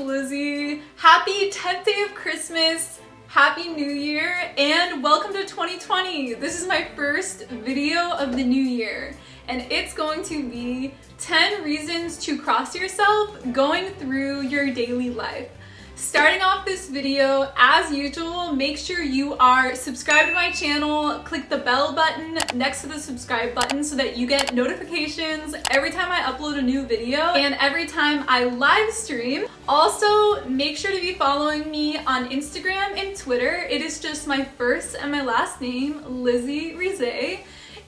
Lizzie. Happy 10th day of Christmas, Happy New Year, and welcome to 2020. This is my first video of the new year, and it's going to be 10 reasons to cross yourself going through your daily life. Starting off this video, as usual, make sure you are subscribed to my channel. Click the bell button next to the subscribe button so that you get notifications every time I upload a new video and every time I live stream. Also, make sure to be following me on Instagram and Twitter. It is just my first and my last name, LizziesAnswers.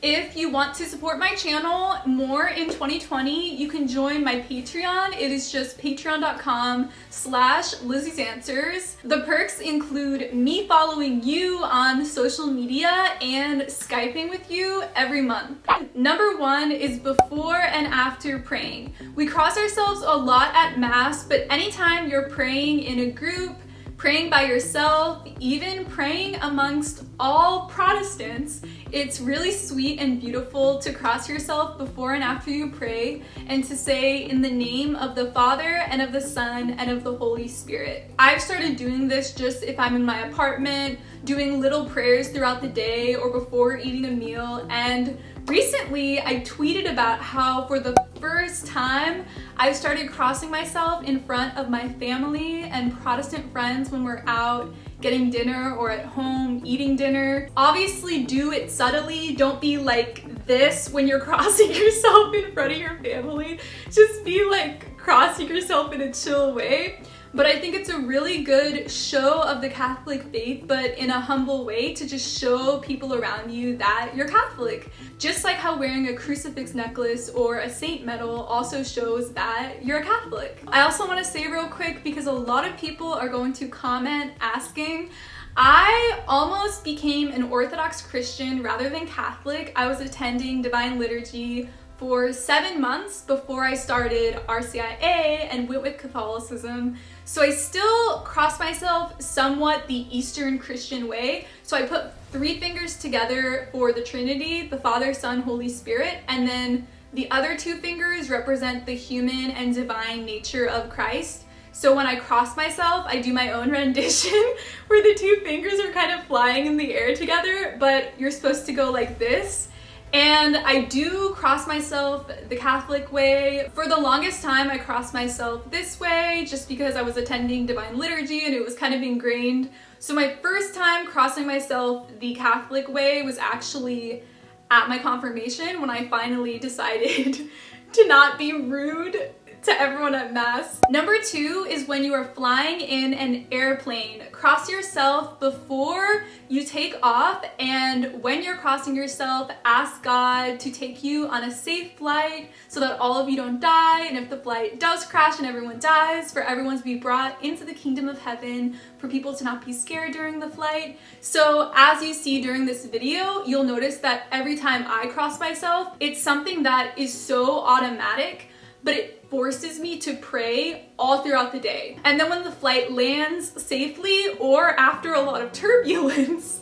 If you want to support my channel more in 2020, you can join my Patreon. It is just patreon.com/LizziesAnswers. The perks include me following you on social media and Skyping with you every month. Number one is before and after praying. We cross ourselves a lot at Mass, but anytime you're praying in a group, praying by yourself, even praying amongst all Protestants, it's really sweet and beautiful to cross yourself before and after you pray and to say, in the name of the Father and of the Son and of the Holy Spirit. I've started doing this just if I'm in my apartment, doing little prayers throughout the day or before eating a meal. And recently I tweeted about how for the first time I've started crossing myself in front of my family and Protestant friends when we're out getting dinner or at home eating dinner. Obviously do it subtly. Don't be like this when you're crossing yourself in front of your family. Just be like crossing yourself in a chill way. But I think it's a really good show of the Catholic faith, but in a humble way, to just show people around you that you're Catholic. Just like how wearing a crucifix necklace or a saint medal also shows that you're a Catholic. I also want to say real quick, because a lot of people are going to comment asking, I almost became an Orthodox Christian rather than Catholic. I was attending Divine Liturgy for 7 months before I started RCIA and went with Catholicism. So I still cross myself somewhat the Eastern Christian way. So I put 3 fingers together for the Trinity, the Father, Son, Holy Spirit, and then the other 2 fingers represent the human and divine nature of Christ. So when I cross myself, I do my own rendition where the 2 fingers are kind of flying in the air together, but you're supposed to go like this. And I do cross myself the Catholic way. For the longest time, I crossed myself this way just because I was attending Divine Liturgy and it was kind of ingrained. So my first time crossing myself the Catholic way was actually at my confirmation when I finally decided to not be rude to everyone at Mass. Number 2 is when you are flying in an airplane. Cross yourself before you take off, and when you're crossing yourself, ask God to take you on a safe flight so that all of you don't die, and if the flight does crash and everyone dies, for everyone to be brought into the kingdom of heaven, for people to not be scared during the flight. So as you see during this video, you'll notice that every time I cross myself, it's something that is so automatic, but it forces me to pray all throughout the day. And then when the flight lands safely or after a lot of turbulence,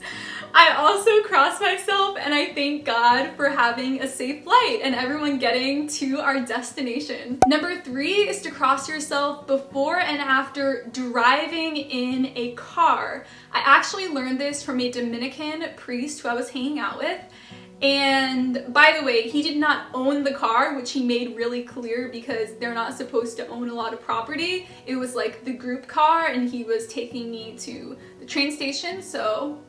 I also cross myself and I thank God for having a safe flight and everyone getting to our destination. Number 3 is to cross yourself before and after driving in a car. I actually learned this from a Dominican priest who I was hanging out with. And by the way, he did not own the car, which he made really clear because they're not supposed to own a lot of property. It was like the group car and he was taking me to the train station, so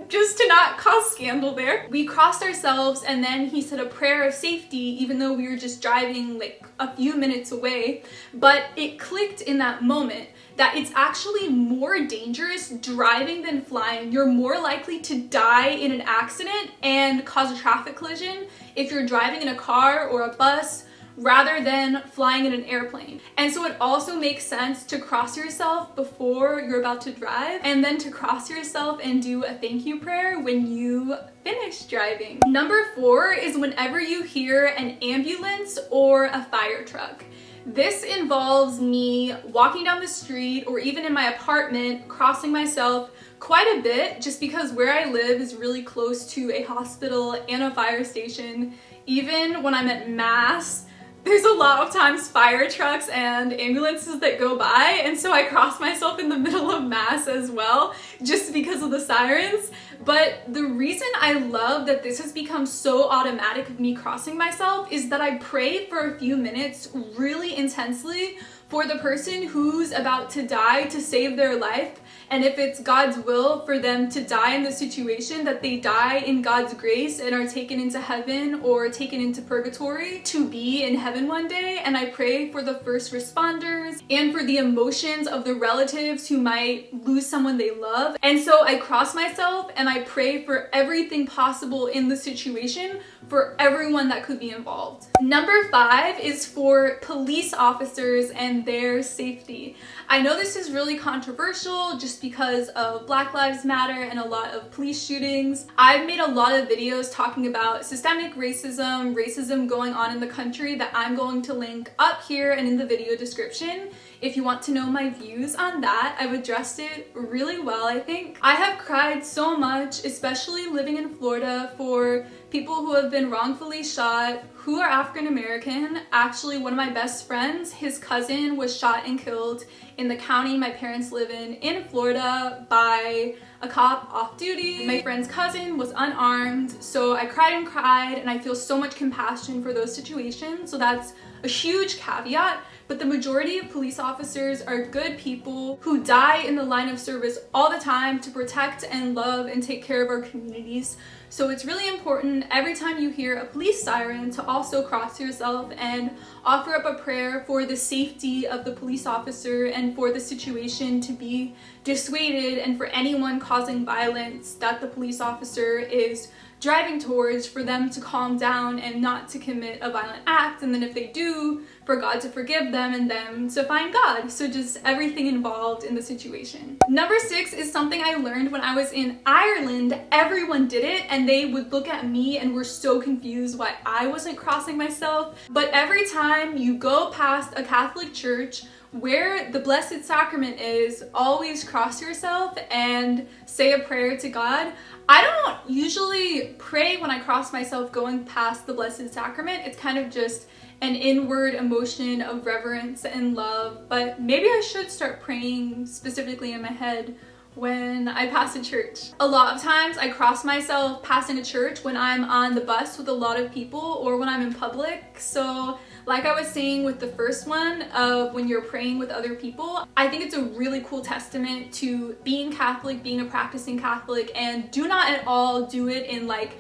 just to not cause scandal there. We crossed ourselves and then he said a prayer of safety even though we were just driving like a few minutes away. But it clicked in that moment that it's actually more dangerous driving than flying. You're more likely to die in an accident and cause a traffic collision if you're driving in a car or a bus rather than flying in an airplane. And so it also makes sense to cross yourself before you're about to drive and then to cross yourself and do a thank you prayer when you finish driving. Number 4 is whenever you hear an ambulance or a fire truck. This involves me walking down the street or even in my apartment, crossing myself quite a bit just because where I live is really close to a hospital and a fire station. Even when I'm at Mass, there's a lot of times fire trucks and ambulances that go by, and so I cross myself in the middle of mass as well, just because of the sirens. But the reason I love that this has become so automatic of me crossing myself is that I pray for a few minutes really intensely for the person who's about to die to save their life. And if it's God's will for them to die in the situation, that they die in God's grace and are taken into heaven or taken into purgatory to be in heaven one day. And I pray for the first responders and for the emotions of the relatives who might lose someone they love. And so I cross myself and I pray for everything possible in the situation for everyone that could be involved. Number 5 is for police officers and their safety. I know this is really controversial just because of Black Lives Matter and a lot of police shootings. I've made a lot of videos talking about systemic racism going on in the country that I'm going to link up here and in the video description. If you want to know my views on that, I've addressed it really well, I think. I have cried so much, especially living in Florida, for people who have been wrongfully shot, who are African American. Actually, one of my best friends, his cousin was shot and killed in the county my parents live in Florida, by a cop off duty. My friend's cousin was unarmed, so I cried and I feel so much compassion for those situations. So that's a huge caveat. But the majority of police officers are good people who die in the line of service all the time to protect and love and take care of our communities. So it's really important every time you hear a police siren to also cross yourself and offer up a prayer for the safety of the police officer and for the situation to be dissuaded, and for anyone causing violence that the police officer is driving towards, for them to calm down and not to commit a violent act, and then if they do, for God to forgive them and them to find God. So just everything involved in the situation. Number 6 is something I learned when I was in Ireland. Everyone did it and they would look at me and were so confused why I wasn't crossing myself. But every time you go past a Catholic church where the Blessed Sacrament is, always cross yourself and say a prayer to God. I don't usually pray when I cross myself going past the Blessed Sacrament. It's kind of just an inward emotion of reverence and love, but maybe I should start praying specifically in my head when I pass a church. A lot of times I cross myself passing a church when I'm on the bus with a lot of people or when I'm in public. So like I was saying with the first one of when you're praying with other people, I think it's a really cool testament to being Catholic, being a practicing Catholic, and do not at all do it in like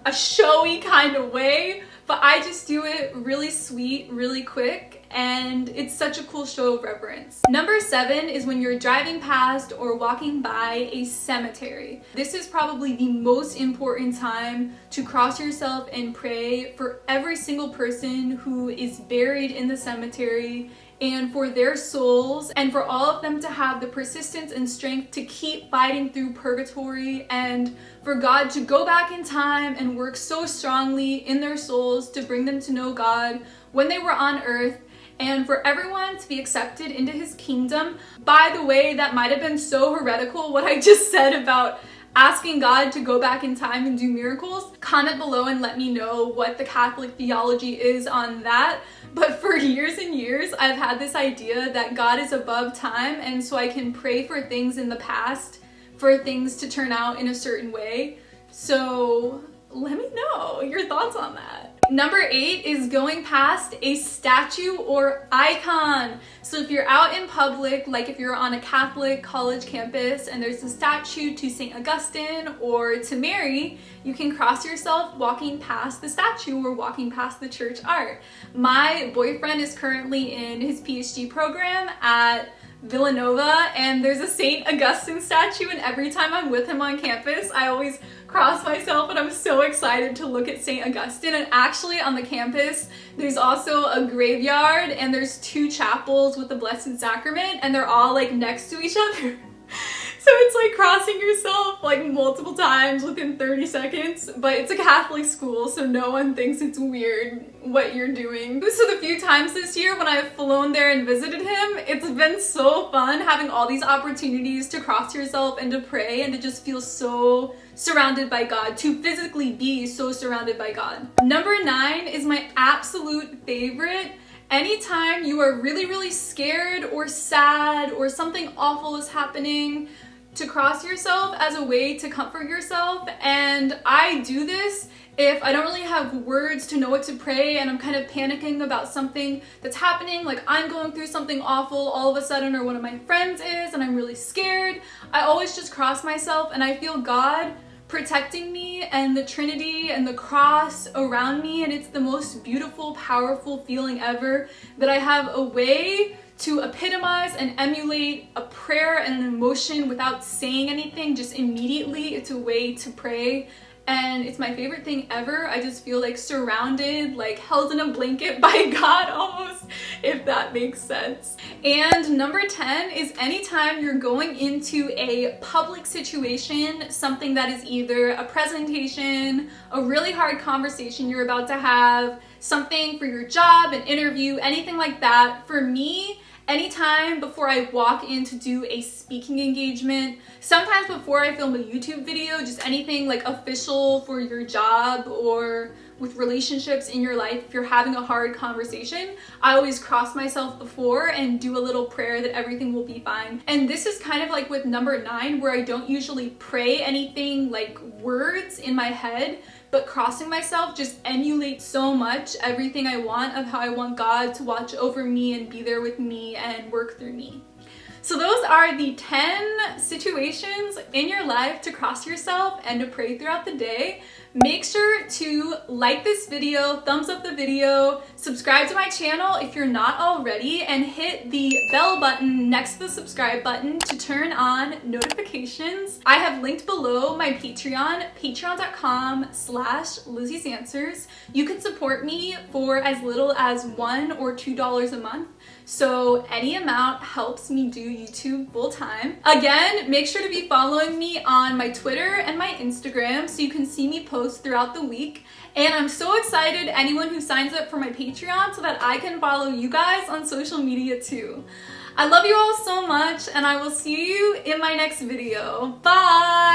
a showy kind of way, but I just do it really sweet, really quick, and it's such a cool show of reverence. Number 7 is when you're driving past or walking by a cemetery. This is probably the most important time to cross yourself and pray for every single person who is buried in the cemetery, and for their souls, and for all of them to have the persistence and strength to keep fighting through purgatory, and for God to go back in time and work so strongly in their souls to bring them to know God when they were on earth, and for everyone to be accepted into his kingdom. By the way, that might have been so heretical what I just said about asking God to go back in time and do miracles. Comment below and let me know what the Catholic theology is on that. But for years and years, I've had this idea that God is above time, and so I can pray for things in the past, for things to turn out in a certain way. So let me know your thoughts on that. Number 8 is going past a statue or icon. So if you're out in public, like if you're on a Catholic college campus and there's a statue to St. Augustine or to Mary, you can cross yourself walking past the statue or walking past the church art. My boyfriend is currently in his PhD program at Villanova, and there's a St. Augustine statue, and every time I'm with him on campus, I always cross myself, and I'm so excited to look at St. Augustine. And actually on the campus, there's also a graveyard, and there's 2 chapels with the Blessed Sacrament, and they're all like next to each other. So it's like crossing yourself like multiple times within 30 seconds, but it's a Catholic school, so no one thinks it's weird what you're doing. So the few times this year when I've flown there and visited him, it's been so fun having all these opportunities to cross yourself and to pray and to just feel so surrounded by God, to physically be so surrounded by God. Number 9 is my absolute favorite. Anytime you are really, really scared or sad or something awful is happening, to cross yourself as a way to comfort yourself. And I do this if I don't really have words to know what to pray and I'm kind of panicking about something that's happening, like I'm going through something awful all of a sudden, or one of my friends is, and I'm really scared. I always just cross myself and I feel God protecting me and the Trinity and the cross around me, and it's the most beautiful, powerful feeling ever that I have a way to epitomize and emulate a prayer and an emotion without saying anything, just immediately. It's a way to pray, and it's my favorite thing ever. I just feel like surrounded, like held in a blanket by God almost, if that makes sense. And number 10 is anytime you're going into a public situation, something that is either a presentation, a really hard conversation you're about to have, something for your job, an interview, anything like that. For me, anytime before I walk in to do a speaking engagement, sometimes before I film a YouTube video, just anything like official for your job or with relationships in your life, if you're having a hard conversation, I always cross myself before and do a little prayer that everything will be fine. And this is kind of like with number 9, where I don't usually pray anything like words in my head, but crossing myself just emulates so much everything I want of how I want God to watch over me and be there with me and work through me. So those are the 10 situations in your life to cross yourself and to pray throughout the day. Make sure to like this video, thumbs up the video, subscribe to my channel if you're not already, and hit the bell button next to the subscribe button to turn on notifications. I have linked below my Patreon, patreon.com/LizziesAnswers. You can support me for as little as $1 or $2 a month. So any amount helps me do YouTube full time. Again, make sure to be following me on my Twitter and my Instagram so you can see me post throughout the week. And I'm so excited anyone who signs up for my Patreon so that I can follow you guys on social media too. I love you all so much, and I will see you in my next video. Bye!